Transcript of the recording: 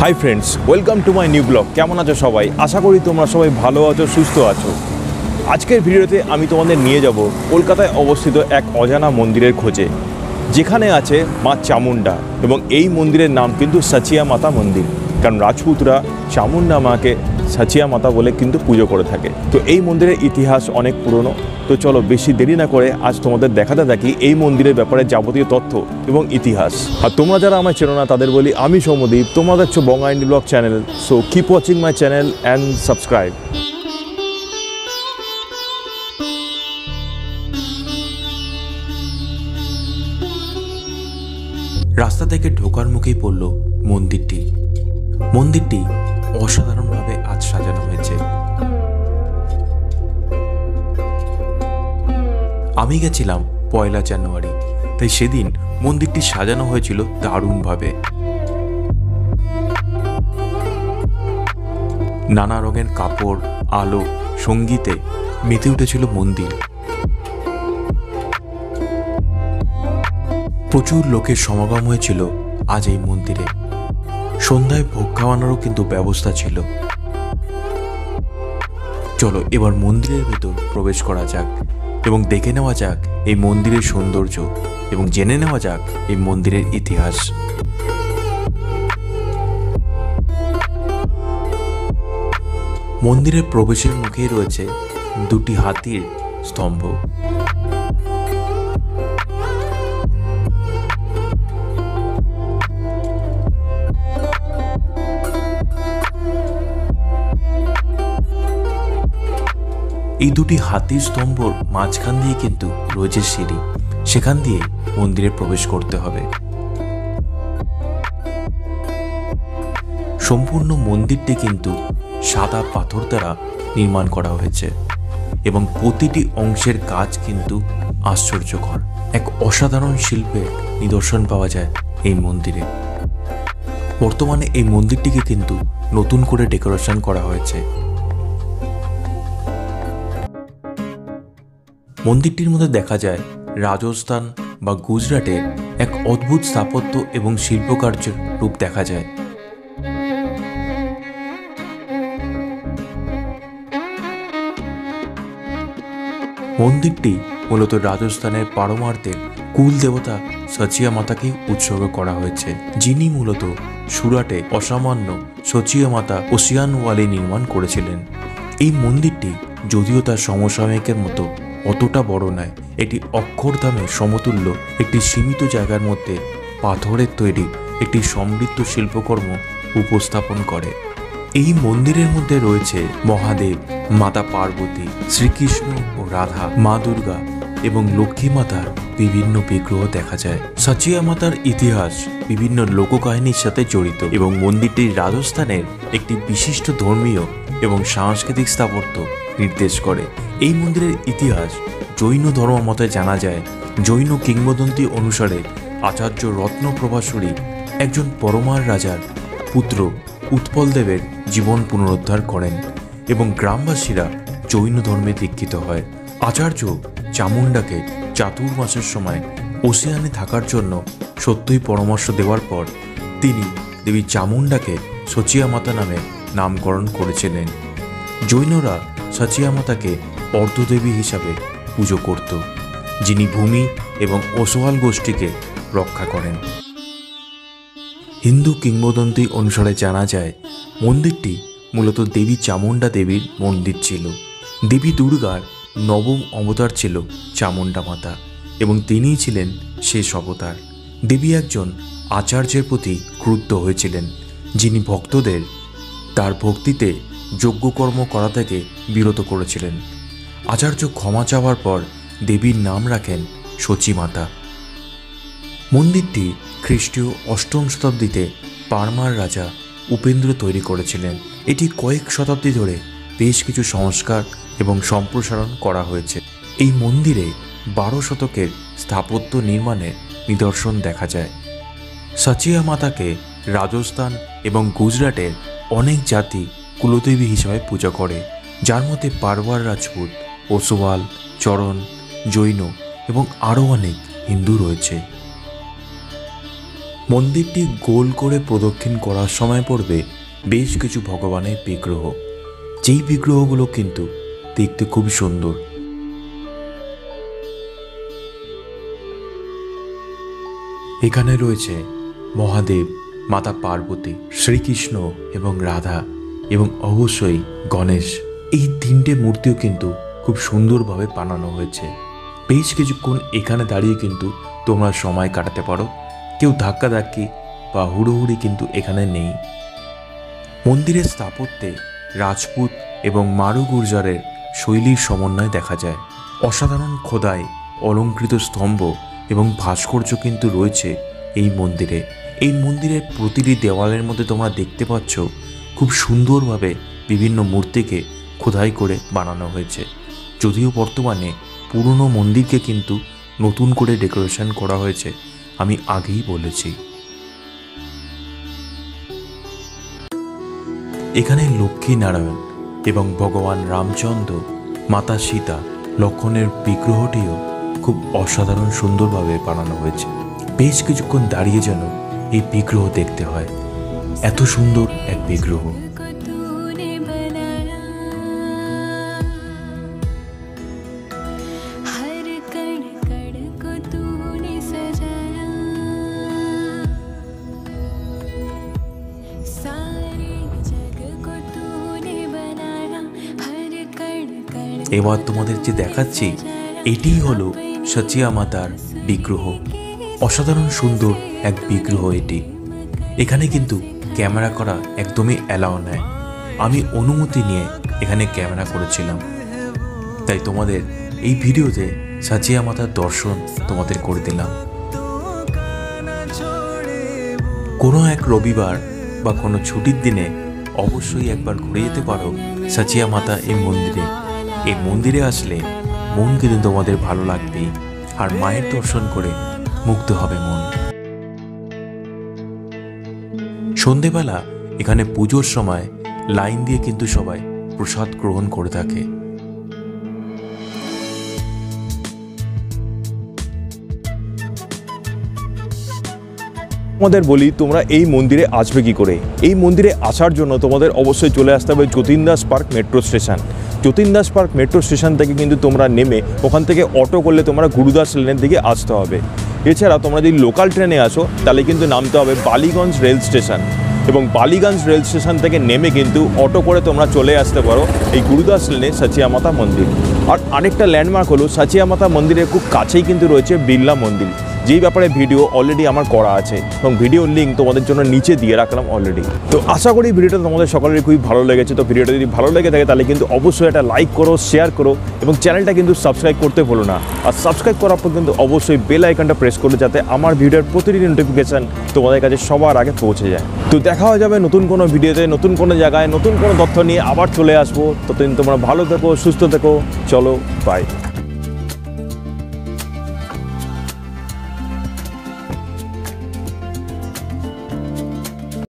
Hi friends, welcome to my new blog. কেমন আছো সবাই? আশা করি তোমরা সবাই ভালো আছো, সুস্থ আছো। আজকের ভিডিওতে আমি তোমাদের নিয়ে যাব কলকাতায় অবস্থিত এক অজানা মন্দিরের খোঁজে, যেখানে আছে মা চামুন্ডা। এবং এই মন্দিরের নাম কিন্তু সাচিয়া মাতা মন্দির, কারণ রাজপুতরা চামুন্ডা মাকে সাচিয়া মাতা বলে কিন্তু পুজো করে থাকে। তো এই মন্দিরের ইতিহাস অনেক পুরনো। তো চলো বেশি দেরি না করে আজ তোমাদের দেখাতে থাকি এই মন্দিরের ব্যাপারে যাবতীয় তথ্য এবং ইতিহাস। আর তোমরা যারা আমার চেনো না তাদের বলি, আমি সৌম্যদীপ, তোমরা দেখছো Banga indie blog channel. So keep watching my channel and subscribe. রাস্তা থেকে ঢোকার মুখেই পড়ল মন্দিরটি। মন্দিরটি অসাধারণভাবে আজ সাজানো হয়েছে। আমি গেছিলাম 1 জানুয়ারি, তাই সেদিন মন্দিরটি সাজানো হয়েছিল দারুণভাবে। নানা রঙের কাপড়, আলো, সঙ্গীতে মেতে উঠেছিল মন্দির। প্রচুর লোকের সমাগম হয়েছিল আজ এই মন্দিরে। সন্ধ্যায় ভোগ খাওয়ানোরও কিন্তু ব্যবস্থা ছিল। চলো এবার মন্দিরের ভেতর প্রবেশ করা যাক এবং দেখে নেওয়া যাক এই মন্দিরের সৌন্দর্য এবং জেনে নেওয়া যাক এই মন্দিরের ইতিহাস। মন্দিরের প্রবেশের মুখেই রয়েছে 2টি হাতির স্তম্ভ। এই 2টি হাতির স্তম্ভর মাঝখান দিয়ে কিন্তু রয়েছে সিঁড়ি, সেখান দিয়ে মন্দিরে প্রবেশ করতে হবে। সম্পূর্ণ মন্দিরটি কিন্তু সাদা পাথর দ্বারা নির্মাণ করা হয়েছে এবং প্রতিটি অংশের কাজ কিন্তু আশ্চর্যকর। এক অসাধারণ শিল্পের নিদর্শন পাওয়া যায় এই মন্দিরে। বর্তমানে এই মন্দিরটিকে কিন্তু নতুন করে ডেকোরেশন করা হয়েছে। মন্দিরটির মধ্যে দেখা যায় রাজস্থান বা গুজরাটের এক অদ্ভুত স্থাপত্য এবং শিল্পকার্যের রূপ দেখা যায়। মন্দিরটি মূলত রাজস্থানের পারমার্থের কুল দেবতা সাচিয়া মাতাকে উৎসর্গ করা হয়েছে, যিনি মূলত সুরাটে অসামান্য সাচিয়া মাতা ওসিয়ানওয়ালি নির্মাণ করেছিলেন। এই মন্দিরটি যদিও তার সমসাময়িকের মতো অতটা বড় নয়, এটি অক্ষরধামের সমতুল্য একটি সীমিত জায়গার মধ্যে পাথরের তৈরি একটি সমৃদ্ধ শিল্পকর্ম উপস্থাপন করে। এই মন্দিরের মধ্যে রয়েছে মহাদেব, মাতা পার্বতী, শ্রীকৃষ্ণ ও রাধা, মা দুর্গা এবং লক্ষ্মী মাতার বিভিন্ন বিগ্রহ দেখা যায়। সাচিয়া মাতার ইতিহাস বিভিন্ন লোককাহিনীর সাথে জড়িত এবং মন্দিরটি রাজস্থানের একটি বিশিষ্ট ধর্মীয় এবং সাংস্কৃতিক স্থাপত্য নির্দেশ করে। এই মন্দিরের ইতিহাস জৈন ধর্ম মতে জানা যায়। জৈন কিংবদন্তি অনুসারে আচার্য রত্নপ্রভাসুরী একজন পরমার রাজার পুত্র উৎপল দেবের জীবন পুনরুদ্ধার করেন এবং গ্রামবাসীরা জৈন ধর্মে দীক্ষিত হয়। আচার্য চামুন্ডাকে চাতুর্মাসের সময় ওসিয়ানে থাকার জন্য সত্যই পরামর্শ দেওয়ার পর তিনি দেবী চামুন্ডাকে সাচিয়া মাতা নামে নামকরণ করেছিলেন। জৈনরা সাচিয়া মাতাকে অর্ধদেবী হিসাবে পুজো করত, যিনি ভূমি এবং ওসওয়াল গোষ্ঠীকে রক্ষা করেন। হিন্দু কিংবদন্তি অনুসারে জানা যায় মন্দিরটি মূলত দেবী চামুন্ডা দেবীর মন্দির ছিল। দেবী দুর্গার নবম অবতার ছিল চামুন্ডা মাতা এবং তিনিই ছিলেন শেষ অবতার। দেবী একজন আচার্যের প্রতি ক্রুদ্ধ হয়েছিলেন, যিনি ভক্তদের তার ভক্তিতে যজ্ঞকর্ম করা থেকে বিরত করেছিলেন। আচার্য ক্ষমা চাওয়ার পর দেবীর নাম রাখেন সচী মাতা। মন্দিরটি খ্রিস্টীয় 8ম শতাব্দীতে পারমার রাজা উপেন্দ্র তৈরি করেছিলেন। এটি কয়েক শতাব্দী ধরে বেশ কিছু সংস্কার এবং সম্প্রসারণ করা হয়েছে। এই মন্দিরে 12 শতকের স্থাপত্য নির্মাণের নিদর্শন দেখা যায়। সাচিয়া মাতাকে রাজস্থান এবং গুজরাটের অনেক জাতি কুলদেবী হিসাবে পূজা করে, যার মধ্যে পারওয়ার রাজপুত, ওসওয়াল, চরণ, জৈন এবং আরও অনেক হিন্দু রয়েছে। মন্দিরটি গোল করে প্রদক্ষিণ করার সময় পড়বে বেশ কিছু ভগবানের বিগ্রহ, যেই বিগ্রহগুলো কিন্তু দেখতে খুব সুন্দর। এখানে রয়েছে মহাদেব, মাতা পার্বতী, শ্রীকৃষ্ণ এবং রাধা এবং অবশ্যই গণেশ। এই তিনটে মূর্তিও কিন্তু খুব সুন্দরভাবে বানানো হয়েছে। বেশ কিছুক্ষণ এখানে দাঁড়িয়ে কিন্তু তোমরা সময় কাটাতে পারো। কেউ ধাক্কাধাক্কি বা হুড়োহুড়ি কিন্তু এখানে নেই। মন্দিরের স্থাপত্যে রাজপুত এবং মারু গুর্জারের শৈলীর সমন্বয় দেখা যায়। অসাধারণ খোদাই, অলঙ্কৃত স্তম্ভ এবং ভাস্কর্য কিন্তু রয়েছে এই মন্দিরে। এই মন্দিরের প্রতিটি দেওয়ালের মধ্যে তোমরা দেখতে পাচ্ছ খুব সুন্দরভাবে বিভিন্ন মূর্তিকে খোদাই করে বানানো হয়েছে। যদিও বর্তমানে পুরনো মন্দিরকে কিন্তু নতুন করে ডেকোরেশন করা হয়েছে, আমি আগেই বলেছি। এখানে লক্ষ্মী নারায়ণ এবং ভগবান রামচন্দ্র, মাতা সীতা, লক্ষ্মণের বিগ্রহটিও খুব অসাধারণ সুন্দরভাবে বানানো হয়েছে। বেশ কিছুক্ষণ দাঁড়িয়ে যেন এই বিগ্রহ দেখতে হয়, এত সুন্দর এক বিগ্রহ। এবার তোমাদের যে দেখাচ্ছি এটিই হলো সচিয়া মাতার বিগ্রহ। অসাধারণ সুন্দর এক বিগ্রহ এটি। এখানে কিন্তু ক্যামেরা করা একদমই অ্যালাউ নয়। আমি অনুমতি নিয়ে এখানে ক্যামেরা করেছিলাম, তাই তোমাদের এই ভিডিওতে সচিয়া মাতার দর্শন তোমাদের করে দিলাম। কোনো এক রবিবার বা কোনো ছুটির দিনে অবশ্যই একবার ঘুরে যেতে পারো সচিয়া মাতা এই মন্দিরে। এই মন্দিরে আসলে মন কিন্তু তোমাদের ভালো লাগবেই, আর মায়ের দর্শন করে মুগ্ধ হবে মন। সন্ধেবেলা এখানে পুজোর সময় লাইন দিয়ে কিন্তু সবাই প্রসাদ গ্রহণ করে থাকে। তোমাদের বলি, তোমরা এই মন্দিরে আসবে কি করে? এই মন্দিরে আসার জন্য তোমাদের অবশ্যই চলে আসতে হবে Jatin Das park metro station. Jatin Das park metro station থেকে কিন্তু তোমরা নেমে ওখান থেকে অটো করলে তোমরা গুরুদাস লেনের দিকে আসতে হবে। এছাড়া তোমরা যদি লোকাল ট্রেনে আসো তাহলে কিন্তু নামতে হবে বালিগঞ্জ রেল স্টেশন, এবং বালিগঞ্জ রেল স্টেশন থেকে নেমে কিন্তু অটো করে তোমরা চলে আসতে পারো এই গুরুদাস লেনে সচিয়া মাতা মন্দির। আর আরেকটা ল্যান্ডমার্ক হলো সচিয়া মাতা মন্দিরের খুব কাছেই কিন্তু রয়েছে বিড়লা মন্দির, যেই ব্যাপারে ভিডিও অলরেডি আমার করা আছে এবং ভিডিওর লিঙ্ক তোমাদের জন্য নিচে দিয়ে রাখলাম অলরেডি। তো আশা করি ভিডিওটা তোমাদের সকলেরই খুবই ভালো লেগেছে। তো ভিডিওটা যদি ভালো লেগে থাকে তাহলে কিন্তু অবশ্যই একটা লাইক করো, শেয়ার করো এবং চ্যানেলটা কিন্তু সাবস্ক্রাইব করতে ভুলো না। আর সাবস্ক্রাইব করার পর কিন্তু অবশ্যই বেল আইকনটা প্রেস করো, যাতে আমার ভিডিওর প্রতিটি নোটিফিকেশান তোমাদের কাছে সবার আগে পৌঁছে যায়। তো দেখা হয়ে যাবে নতুন কোনো ভিডিওতে, নতুন কোনো জায়গায়, নতুন কোনো তথ্য নিয়ে আবার চলে আসবো। ততদিন তোমরা ভালো থেকো, সুস্থ থেকো। চলো, বাই।